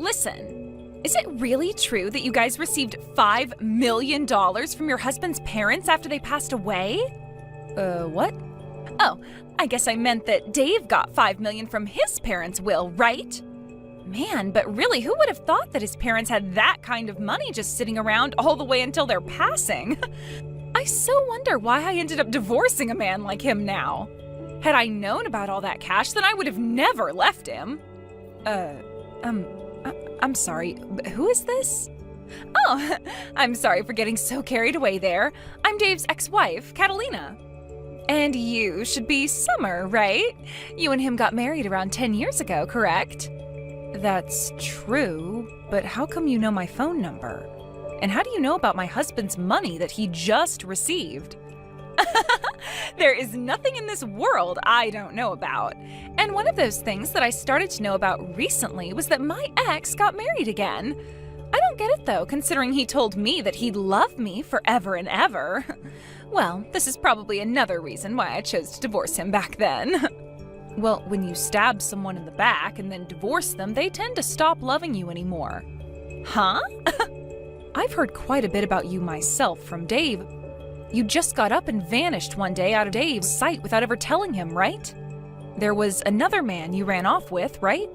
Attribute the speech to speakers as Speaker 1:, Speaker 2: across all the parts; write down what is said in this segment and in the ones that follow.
Speaker 1: listen. Is it really true that you guys received $5 million from your husband's parents after they passed away? What? Oh, I guess I meant that Dave got $5 million from his parents' will, right? Man, but really, who would have thought that his parents had that kind of money just sitting around all the way until their passing? I so wonder why I ended up divorcing a man like him now. Had I known about all that cash, then I would have never left him. I'm sorry, who is this? Oh, I'm sorry for getting so carried away there. I'm Dave's ex-wife, Catalina. And you should be Summer, right? You and him got married around 10 years ago, correct? That's true, but how come you know my phone number? And how do you know about my husband's money that he just received? There is nothing in this world I don't know about. And one of those things that I started to know about recently was that my ex got married again. I don't get it though, considering he told me that he'd love me forever and ever. Well, this is probably another reason why I chose to divorce him back then. Well, when you stab someone in the back and then divorce them, they tend to stop loving you anymore. Huh? I've heard quite a bit about you myself from Dave. You just got up and vanished one day out of Dave's sight without ever telling him, right? There was another man you ran off with, right?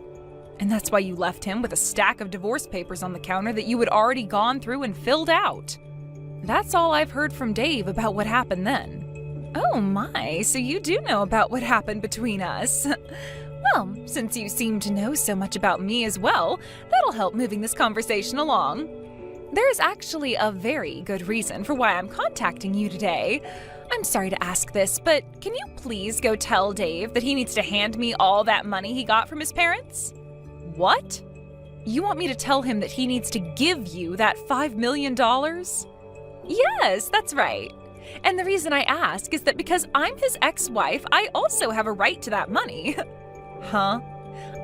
Speaker 1: And that's why you left him with a stack of divorce papers on the counter that you had already gone through and filled out. That's all I've heard from Dave about what happened then. Oh my, so you do know about what happened between us. Well, since you seem to know so much about me as well, that'll help moving this conversation along. There's actually a very good reason for why I'm contacting you today. I'm sorry to ask this, but can you please go tell Dave that he needs to hand me all that money he got from his parents? What? You want me to tell him that he needs to give you that $5 million? Yes, that's right. And the reason I ask is that because I'm his ex-wife, I also have a right to that money. Huh?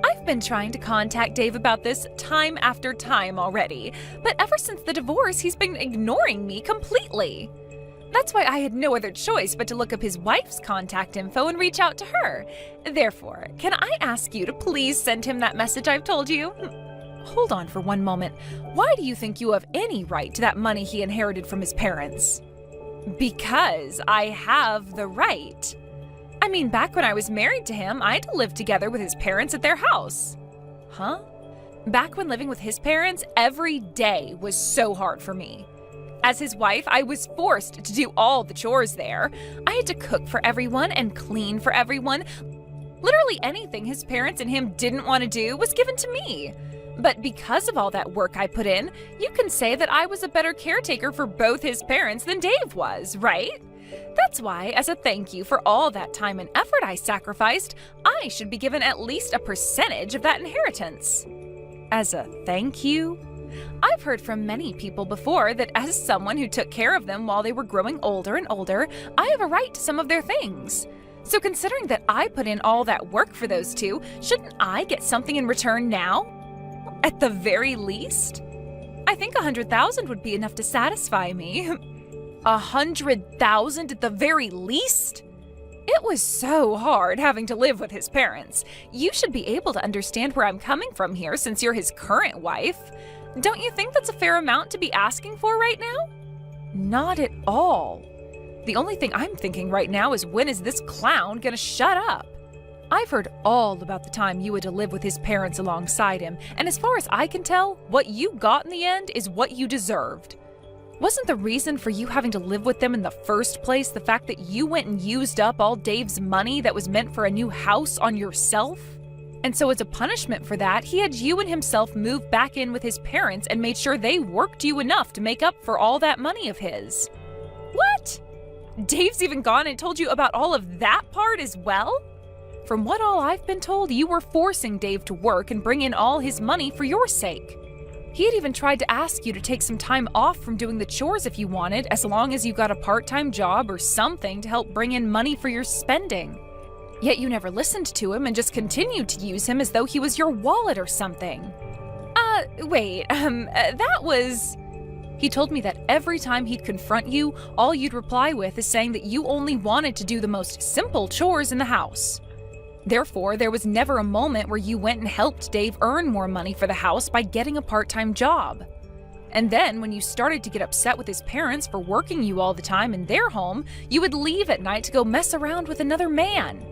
Speaker 1: I've been trying to contact Dave about this time after time already, but ever since the divorce, he's been ignoring me completely. That's why I had no other choice but to look up his wife's contact info and reach out to her. Therefore, can I ask you to please send him that message I've told you? Hold on for one moment. Why do you think you have any right to that money he inherited from his parents? Because I have the right. I mean, back when I was married to him, I had to live together with his parents at their house. Huh? Back when living with his parents, every day was so hard for me. As his wife, I was forced to do all the chores there. I had to cook for everyone and clean for everyone. Literally anything his parents and him didn't want to do was given to me. But because of all that work I put in, you can say that I was a better caretaker for both his parents than Dave was, right? That's why, as a thank you for all that time and effort I sacrificed, I should be given at least a percentage of that inheritance. As a thank you? I've heard from many people before that as someone who took care of them while they were growing older and older, I have a right to some of their things. So considering that I put in all that work for those two, shouldn't I get something in return now? At the very least? I think $100,000 would be enough to satisfy me. $100,000 at the very least? It was so hard having to live with his parents. You should be able to understand where I'm coming from here since you're his current wife. Don't you think that's a fair amount to be asking for right now? Not at all. The only thing I'm thinking right now is when is this clown gonna shut up? I've heard all about the time you had to live with his parents alongside him, and as far as I can tell, what you got in the end is what you deserved. Wasn't the reason for you having to live with them in the first place the fact that you went and used up all Dave's money that was meant for a new house on yourself? And so as a punishment for that, he had you and himself move back in with his parents and made sure they worked you enough to make up for all that money of his. What? Dave's even gone and told you about all of that part as well? From what all I've been told, you were forcing Dave to work and bring in all his money for your sake. He had even tried to ask you to take some time off from doing the chores if you wanted, as long as you got a part-time job or something to help bring in money for your spending. Yet you never listened to him and just continued to use him as though he was your wallet or something. That was... He told me that every time he'd confront you, all you'd reply with is saying that you only wanted to do the most simple chores in the house. Therefore, there was never a moment where you went and helped Dave earn more money for the house by getting a part-time job. And then, when you started to get upset with his parents for working you all the time in their home, you would leave at night to go mess around with another man.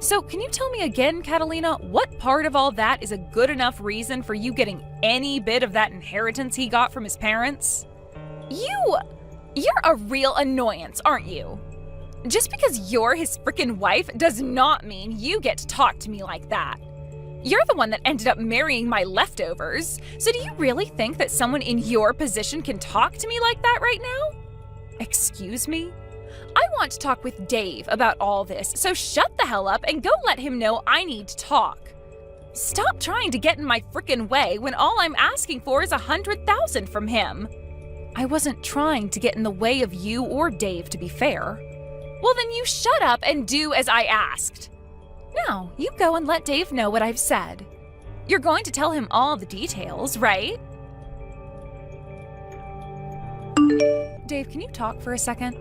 Speaker 1: So, can you tell me again, Catalina, what part of all that is a good enough reason for you getting any bit of that inheritance he got from his parents? You're a real annoyance, aren't you? Just because you're his frickin' wife does not mean you get to talk to me like that. You're the one that ended up marrying my leftovers, so do you really think that someone in your position can talk to me like that right now? Excuse me? I want to talk with Dave about all this, so shut the hell up and go let him know I need to talk. Stop trying to get in my frickin' way when all I'm asking for is $100,000 from him. I wasn't trying to get in the way of you or Dave, to be fair. Well, then you shut up and do as I asked. Now, you go and let Dave know what I've said. You're going to tell him all the details, right? Dave, can you talk for a second?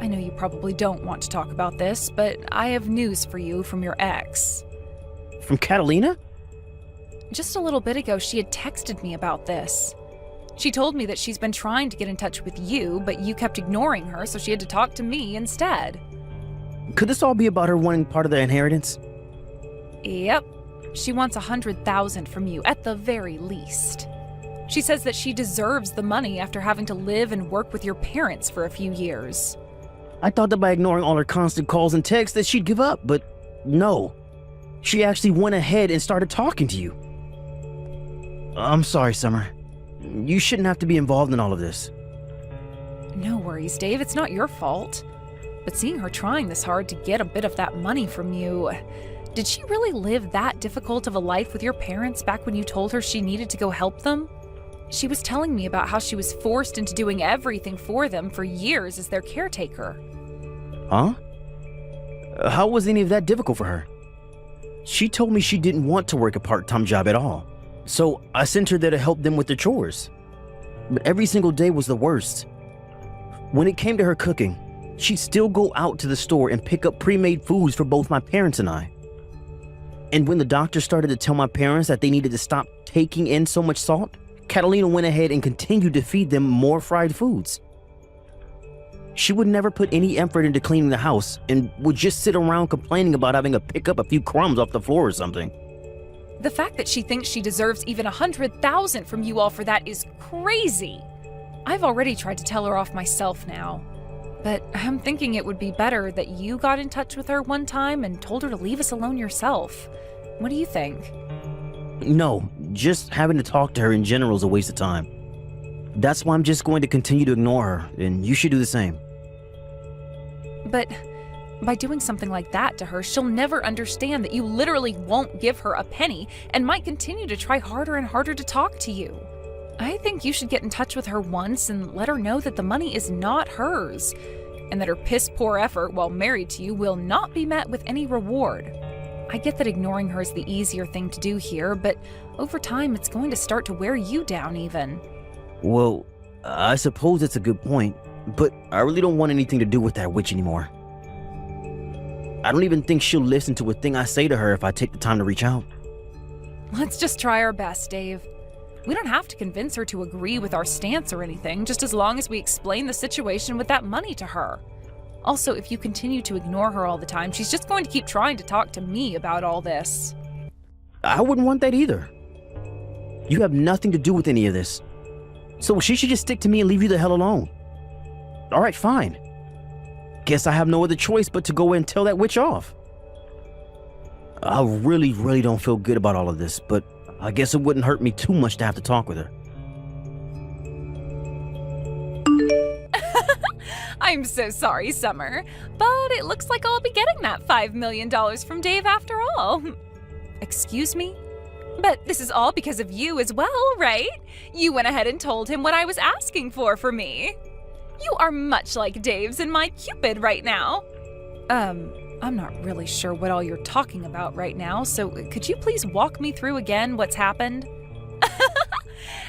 Speaker 1: I know you probably don't want to talk about this, but I have news for you from your ex.
Speaker 2: From Catalina?
Speaker 1: Just a little bit ago, she had texted me about this. She told me that she's been trying to get in touch with you, but you kept ignoring her, so she had to talk to me instead.
Speaker 2: Could this all be about her wanting part of the inheritance?
Speaker 1: Yep. She wants $100,000 from you, at the very least. She says that she deserves the money after having to live and work with your parents for a few years.
Speaker 2: I thought that by ignoring all her constant calls and texts that she'd give up, but no. She actually went ahead and started talking to you. I'm sorry, Summer. You shouldn't have to be involved in all of this.
Speaker 1: No worries, Dave. It's not your fault. But seeing her trying this hard to get a bit of that money from you, did she really live that difficult of a life with your parents back when you told her she needed to go help them? She was telling me about how she was forced into doing everything for them for years as their caretaker.
Speaker 2: Huh? How was any of that difficult for her? She told me she didn't want to work a part-time job at all. So I sent her there to help them with their chores. But every single day was the worst. When it came to her cooking, she'd still go out to the store and pick up pre-made foods for both my parents and I. And when the doctor started to tell my parents that they needed to stop taking in so much salt, Catalina went ahead and continued to feed them more fried foods. She would never put any effort into cleaning the house and would just sit around complaining about having to pick up a few crumbs off the floor or something.
Speaker 1: The fact that she thinks she deserves even $100,000 from you all for that is crazy. I've already tried to tell her off myself now. But I'm thinking it would be better that you got in touch with her one time and told her to leave us alone yourself. What do you think?
Speaker 2: No, just having to talk to her in general is a waste of time. That's why I'm just going to continue to ignore her, and you should do the same.
Speaker 1: But by doing something like that to her, she'll never understand that you literally won't give her a penny and might continue to try harder and harder to talk to you. I think you should get in touch with her once and let her know that the money is not hers, and that her piss-poor effort while married to you will not be met with any reward. I get that ignoring her is the easier thing to do here, but over time it's going to start to wear you down even.
Speaker 2: Well, I suppose it's a good point, but I really don't want anything to do with that witch anymore. I don't even think she'll listen to a thing I say to her if I take the time to reach out.
Speaker 1: Let's just try our best, Dave. We don't have to convince her to agree with our stance or anything, just as long as we explain the situation with that money to her. Also, if you continue to ignore her all the time, she's just going to keep trying to talk to me about all this.
Speaker 2: I wouldn't want that either. You have nothing to do with any of this. So she should just stick to me and leave you the hell alone. All right, fine. Guess I have no other choice but to go and tell that witch off. I really don't feel good about all of this, but I guess it wouldn't hurt me too much to have to talk with her.
Speaker 1: I'm so sorry, Summer, but it looks like I'll be getting that $5 million from Dave after all. Excuse me? But this is all because of you as well, right? You went ahead and told him what I was asking for me. You are much like Dave's and my Cupid right now. I'm not really sure what all you're talking about right now, so could you please walk me through again what's happened?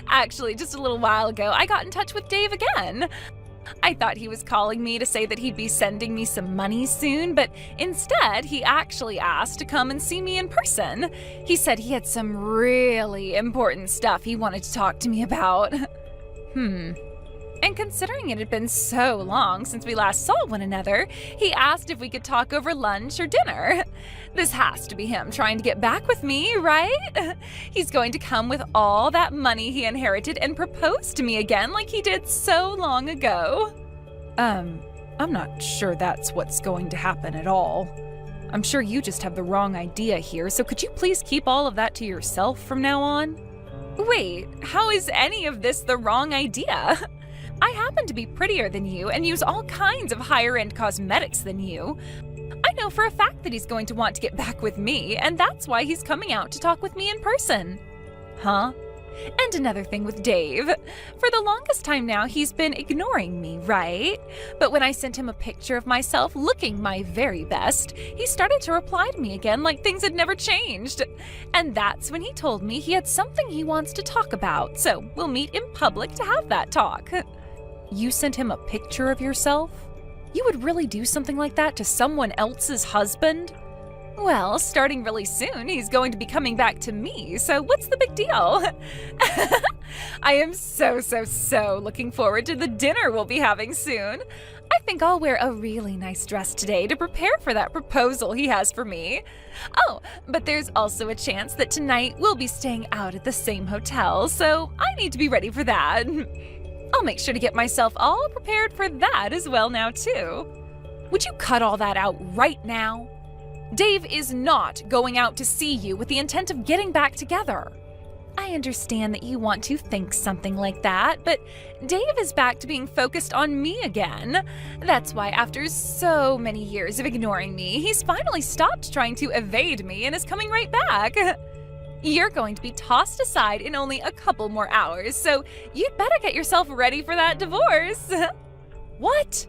Speaker 1: Actually, just a little while ago, I got in touch with Dave again. I thought he was calling me to say that he'd be sending me some money soon, but instead he actually asked to come and see me in person. He said he had some really important stuff he wanted to talk to me about. And considering it had been so long since we last saw one another, he asked if we could talk over lunch or dinner. This has to be him trying to get back with me, right? He's going to come with all that money he inherited and propose to me again like he did so long ago. I'm not sure that's what's going to happen at all. I'm sure you just have the wrong idea here, so could you please keep all of that to yourself from now on? Wait, how is any of this the wrong idea? I happen to be prettier than you and use all kinds of higher-end cosmetics than you. I know for a fact that he's going to want to get back with me, and that's why he's coming out to talk with me in person. Huh? And another thing with Dave. For the longest time now, he's been ignoring me, right? But when I sent him a picture of myself looking my very best, he started to reply to me again like things had never changed. And that's when he told me he had something he wants to talk about, so we'll meet in public to have that talk. You sent him a picture of yourself? You would really do something like that to someone else's husband? Well, starting really soon, he's going to be coming back to me, so what's the big deal? I am so looking forward to the dinner we'll be having soon. I think I'll wear a really nice dress today to prepare for that proposal he has for me. Oh, but there's also a chance that tonight we'll be staying out at the same hotel, so I need to be ready for that. I'll make sure to get myself all prepared for that as well now, too. Would you cut all that out right now? Dave is not going out to see you with the intent of getting back together. I understand that you want to think something like that, but Dave is back to being focused on me again. That's why after so many years of ignoring me, he's finally stopped trying to evade me and is coming right back. You're going to be tossed aside in only a couple more hours, so you'd better get yourself ready for that divorce. What?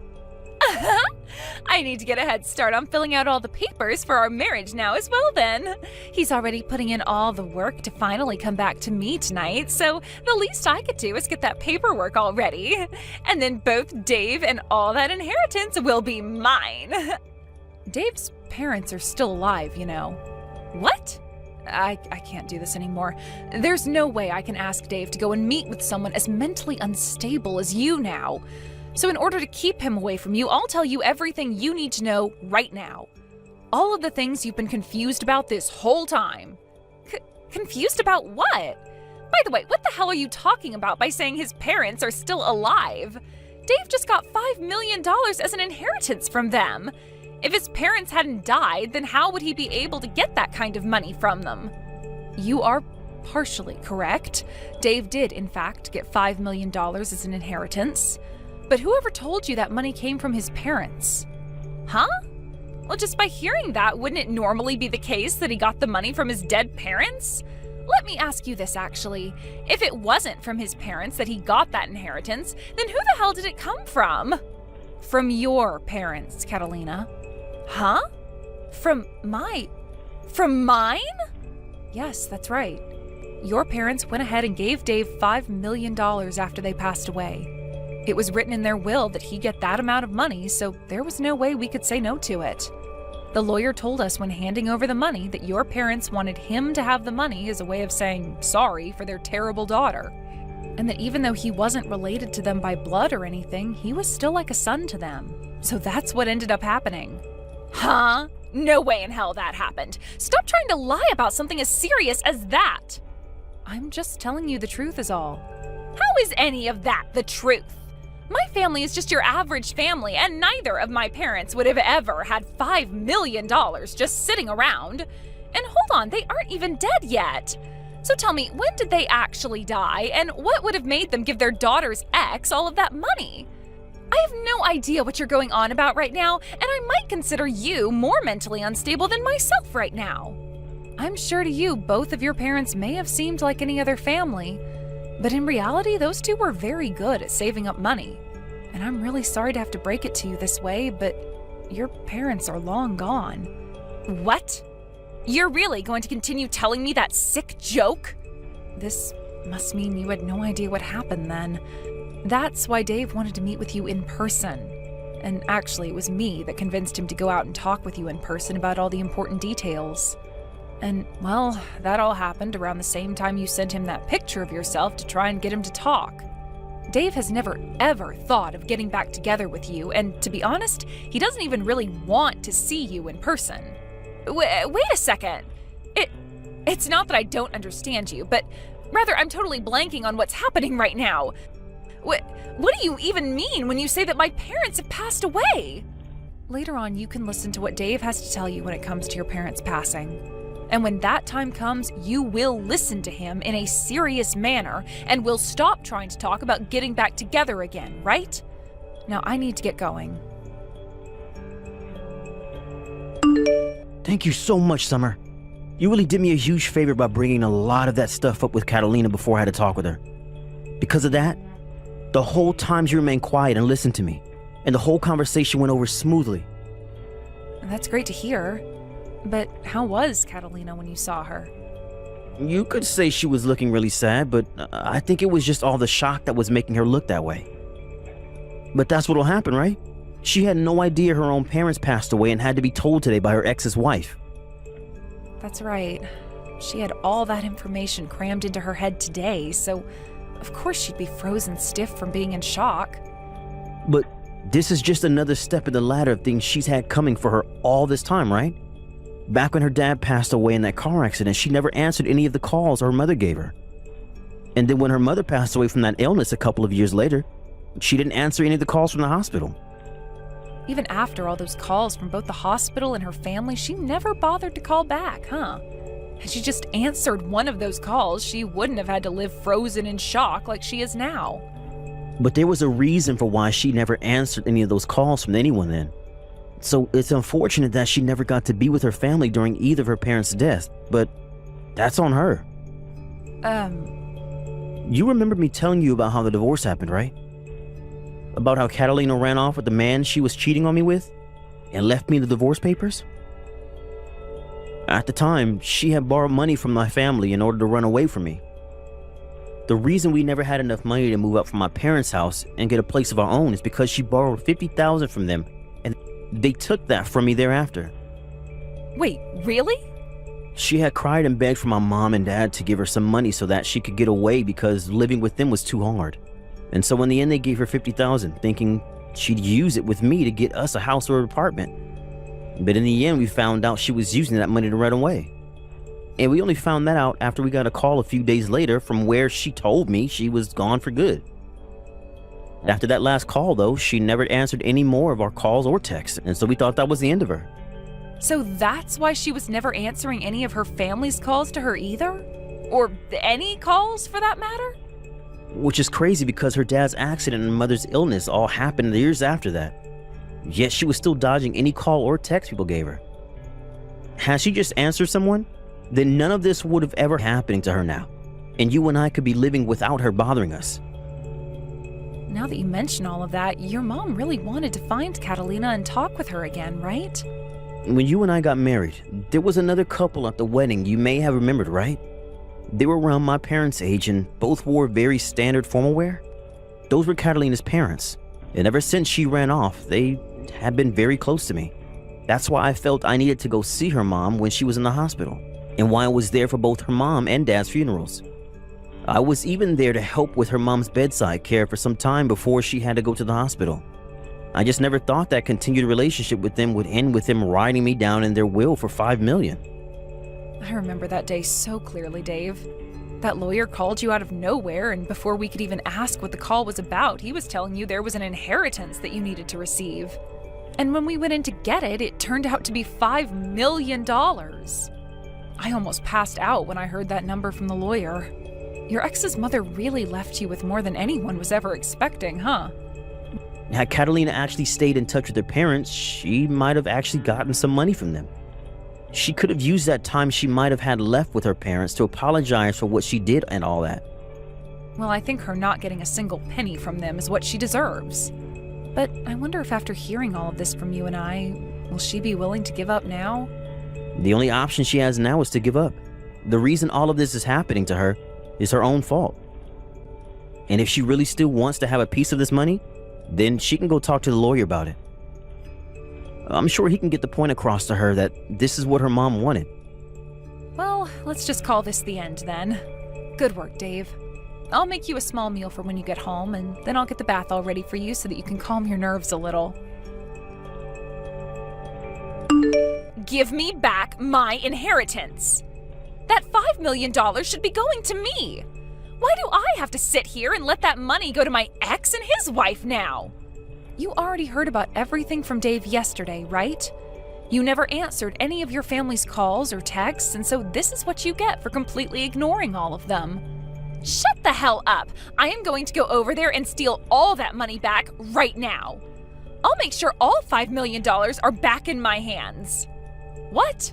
Speaker 1: I need to get a head start on filling out all the papers for our marriage now as well then. He's already putting in all the work to finally come back to me tonight, so the least I could do is get that paperwork all ready. And then both Dave and all that inheritance will be mine. Dave's parents are still alive, you know. What? I can't do this anymore. There's no way I can ask Dave to go and meet with someone as mentally unstable as you now. So in order to keep him away from you, I'll tell you everything you need to know right now. All of the things you've been confused about this whole time. Confused about what? By the way, what the hell are you talking about by saying his parents are still alive? Dave just got $5 million as an inheritance from them. If his parents hadn't died, then how would he be able to get that kind of money from them? You are partially correct. Dave did, in fact, get $5 million as an inheritance. But whoever told you that money came from his parents? Huh? Well, just by hearing that, wouldn't it normally be the case that he got the money from his dead parents? Let me ask you this, actually. If it wasn't from his parents that he got that inheritance, then who the hell did it come from? From your parents, Catalina. Huh? From mine? Yes, that's right. Your parents went ahead and gave Dave $5 million after they passed away. It was written in their will that he'd get that amount of money, so there was no way we could say no to it. The lawyer told us when handing over the money that your parents wanted him to have the money as a way of saying sorry for their terrible daughter. And that even though he wasn't related to them by blood or anything, he was still like a son to them. So that's what ended up happening. Huh? No way in hell that happened. Stop trying to lie about something as serious as that. I'm just telling you the truth is all. How is any of that the truth? My family is just your average family, and neither of my parents would have ever had $5 million just sitting around. And hold on, they aren't even dead yet. So tell me, when did they actually die, and what would have made them give their daughter's ex all of that money? I have no idea what you're going on about right now, and I might consider you more mentally unstable than myself right now. I'm sure to you, both of your parents may have seemed like any other family, but in reality, those two were very good at saving up money. And I'm really sorry to have to break it to you this way, but your parents are long gone. What? You're really going to continue telling me that sick joke? This must mean you had no idea what happened then. That's why Dave wanted to meet with you in person. And actually, it was me that convinced him to go out and talk with you in person about all the important details. And, well, that all happened around the same time you sent him that picture of yourself to try and get him to talk. Dave has never, ever thought of getting back together with you, and to be honest, he doesn't even really want to see you in person. Wait a second. It's not that I don't understand you, but rather I'm totally blanking on what's happening right now. What do you even mean when you say that my parents have passed away? Later on, you can listen to what Dave has to tell you when it comes to your parents passing. And when that time comes, you will listen to him in a serious manner and will stop trying to talk about getting back together again, right? Now I need to get going.
Speaker 2: Thank you so much, Summer. You really did me a huge favor by bringing a lot of that stuff up with Catalina before I had to talk with her. Because of that, the whole time you remained quiet and listened to me, and the whole conversation went over smoothly.
Speaker 1: That's great to hear. But how was Catalina when you saw her?
Speaker 2: You could say she was looking really sad, but I think it was just all the shock that was making her look that way. But that's what'll happen, right? She had no idea her own parents passed away and had to be told today by her ex's wife.
Speaker 1: That's right. She had all that information crammed into her head today, so of course she'd be frozen stiff from being in shock.
Speaker 2: But this is just another step in the ladder of things she's had coming for her all this time, right? Back when her dad passed away in that car accident, she never answered any of the calls her mother gave her. And then when her mother passed away from that illness a couple of years later, she didn't answer any of the calls from the hospital.
Speaker 1: Even after all those calls from both the hospital and her family, she never bothered to call back, huh? Had she just answered one of those calls, she wouldn't have had to live frozen in shock like she is now.
Speaker 2: But there was a reason for why she never answered any of those calls from anyone then. So it's unfortunate that she never got to be with her family during either of her parents' deaths, but that's on her. You remember me telling you about how the divorce happened, right? About how Catalina ran off with the man she was cheating on me with and left me the divorce papers? At the time, she had borrowed money from my family in order to run away from me. The reason we never had enough money to move up from my parents' house and get a place of our own is because she borrowed $50,000 from them, and they took that from me thereafter.
Speaker 1: Wait, really?
Speaker 2: She had cried and begged for my mom and dad to give her some money so that she could get away because living with them was too hard. And so in the end, they gave her $50,000, thinking she'd use it with me to get us a house or an apartment. But in the end, we found out she was using that money to run away. And we only found that out after we got a call a few days later from where she told me she was gone for good. After that last call, though, she never answered any more of our calls or texts, and so we thought that was the end of her.
Speaker 1: So that's why she was never answering any of her family's calls to her either? Or any calls, for that matter?
Speaker 2: Which is crazy because her dad's accident and mother's illness all happened years after that. Yet she was still dodging any call or text people gave her. Had she just answered someone, then none of this would have ever happened to her now, and you and I could be living without her bothering us.
Speaker 1: Now that you mention all of that, your mom really wanted to find Catalina and talk with her again, right?
Speaker 2: When you and I got married, there was another couple at the wedding you may have remembered, right? They were around my parents' age and both wore very standard formal wear. Those were Catalina's parents, and ever since she ran off, they had been very close to me. That's why I felt I needed to go see her mom when she was in the hospital, and why I was there for both her mom and dad's funerals. I was even there to help with her mom's bedside care for some time before she had to go to the hospital. I just never thought that continued relationship with them would end with them writing me down in their will for $5 million.
Speaker 1: I remember that day so clearly, Dave. That lawyer called you out of nowhere, and before we could even ask what the call was about, he was telling you there was an inheritance that you needed to receive. And when we went in to get it, it turned out to be $5 million. I almost passed out when I heard that number from the lawyer. Your ex's mother really left you with more than anyone was ever expecting, huh?
Speaker 2: Had Catalina actually stayed in touch with her parents, she might have actually gotten some money from them. She could have used that time she might have had left with her parents to apologize for what she did and all that.
Speaker 1: Well, I think her not getting a single penny from them is what she deserves. But I wonder if after hearing all of this from you and I, will she be willing to give up now?
Speaker 2: The only option she has now is to give up. The reason all of this is happening to her is her own fault. And if she really still wants to have a piece of this money, then she can go talk to the lawyer about it. I'm sure he can get the point across to her that this is what her mom wanted.
Speaker 1: Well, let's just call this the end then. Good work, Dave. I'll make you a small meal for when you get home, and then I'll get the bath all ready for you so that you can calm your nerves a little. Give me back my inheritance! That $5 million should be going to me! Why do I have to sit here and let that money go to my ex and his wife now? You already heard about everything from Dave yesterday, right? You never answered any of your family's calls or texts, and so this is what you get for completely ignoring all of them. Shut the hell up! I am going to go over there and steal all that money back right now. I'll make sure all $5 million are back in my hands. What?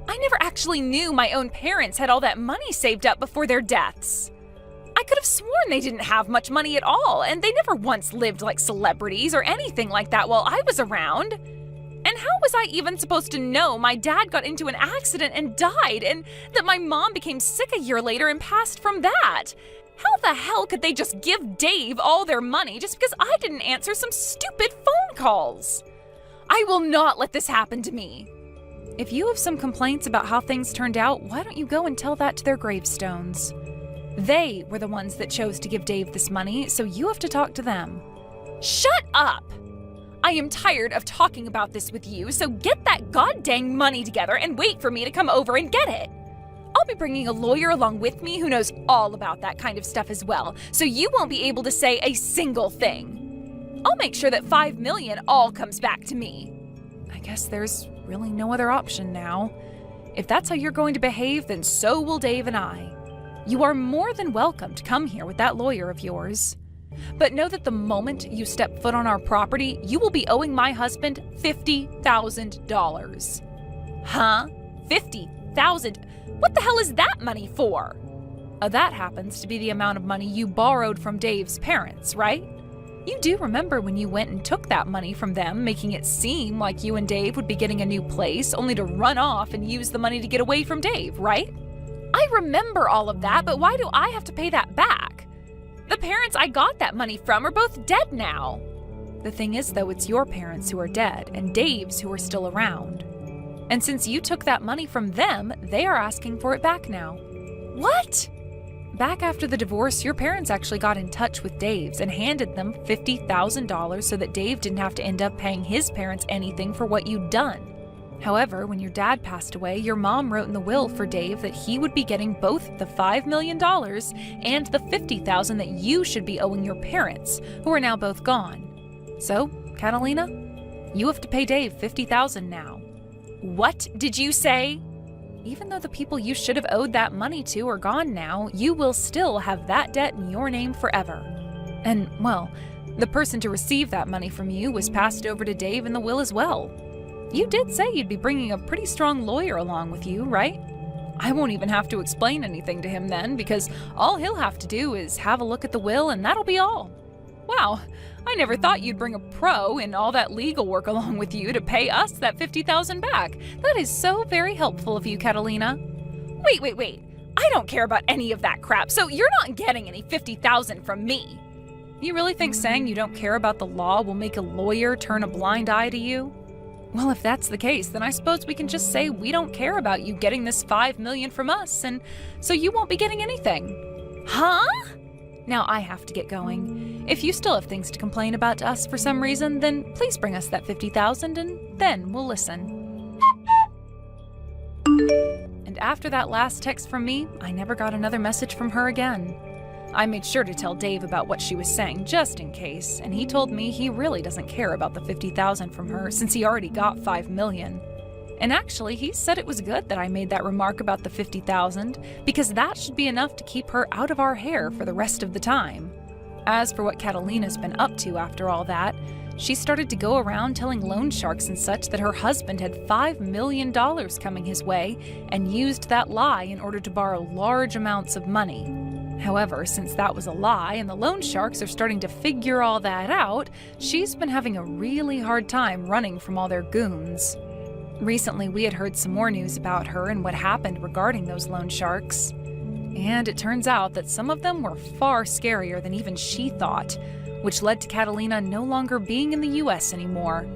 Speaker 1: I never actually knew my own parents had all that money saved up before their deaths. I could have sworn they didn't have much money at all, and they never once lived like celebrities or anything like that while I was around. And how was I even supposed to know my dad got into an accident and died, and that my mom became sick a year later and passed from that? How the hell could they just give Dave all their money just because I didn't answer some stupid phone calls? I will not let this happen to me. If you have some complaints about how things turned out, why don't you go and tell that to their gravestones? They were the ones that chose to give Dave this money, so you have to talk to them. Shut up! I am tired of talking about this with you, so get that goddamn money together and wait for me to come over and get it. I'll be bringing a lawyer along with me who knows all about that kind of stuff as well, so you won't be able to say a single thing. I'll make sure that $5 million all comes back to me. I guess there's really no other option now. If that's how you're going to behave, then so will Dave and I. You are more than welcome to come here with that lawyer of yours. But know that the moment you step foot on our property, you will be owing my husband $50,000. Huh? $50,000? What the hell is that money for? That happens to be the amount of money you borrowed from Dave's parents, right? You do remember when you went and took that money from them, making it seem like you and Dave would be getting a new place, only to run off and use the money to get away from Dave, right? I remember all of that, but why do I have to pay that back? The parents I got that money from are both dead now. The thing is, though, it's your parents who are dead and Dave's who are still around. And since you took that money from them, they are asking for it back now. What? Back after the divorce, your parents actually got in touch with Dave's and handed them $50,000 so that Dave didn't have to end up paying his parents anything for what you'd done. However, when your dad passed away, your mom wrote in the will for Dave that he would be getting both the $5 million and the $50,000 that you should be owing your parents, who are now both gone. So, Catalina, you have to pay Dave $50,000 now. What did you say? Even though the people you should have owed that money to are gone now, you will still have that debt in your name forever. And, well, the person to receive that money from you was passed over to Dave in the will as well. You did say you'd be bringing a pretty strong lawyer along with you, right? I won't even have to explain anything to him then, because all he'll have to do is have a look at the will and that'll be all. Wow, I never thought you'd bring a pro and all that legal work along with you to pay us that $50,000 back. That is so very helpful of you, Catalina. Wait. I don't care about any of that crap, so you're not getting any $50,000 from me. You really think saying you don't care about the law will make a lawyer turn a blind eye to you? Well, if that's the case, then I suppose we can just say we don't care about you getting this $5 million from us, and so you won't be getting anything. Huh? Now I have to get going. If you still have things to complain about to us for some reason, then please bring us that $50,000 and then we'll listen. And after that last text from me, I never got another message from her again. I made sure to tell Dave about what she was saying just in case, and he told me he really doesn't care about the $50,000 from her since he already got $5 million. And actually, he said it was good that I made that remark about the $50,000 because that should be enough to keep her out of our hair for the rest of the time. As for what Catalina's been up to after all that, she started to go around telling loan sharks and such that her husband had $5 million coming his way and used that lie in order to borrow large amounts of money. However, since that was a lie and the loan sharks are starting to figure all that out, she's been having a really hard time running from all their goons. Recently, we had heard some more news about her and what happened regarding those loan sharks. And it turns out that some of them were far scarier than even she thought, which led to Catalina no longer being in the US anymore.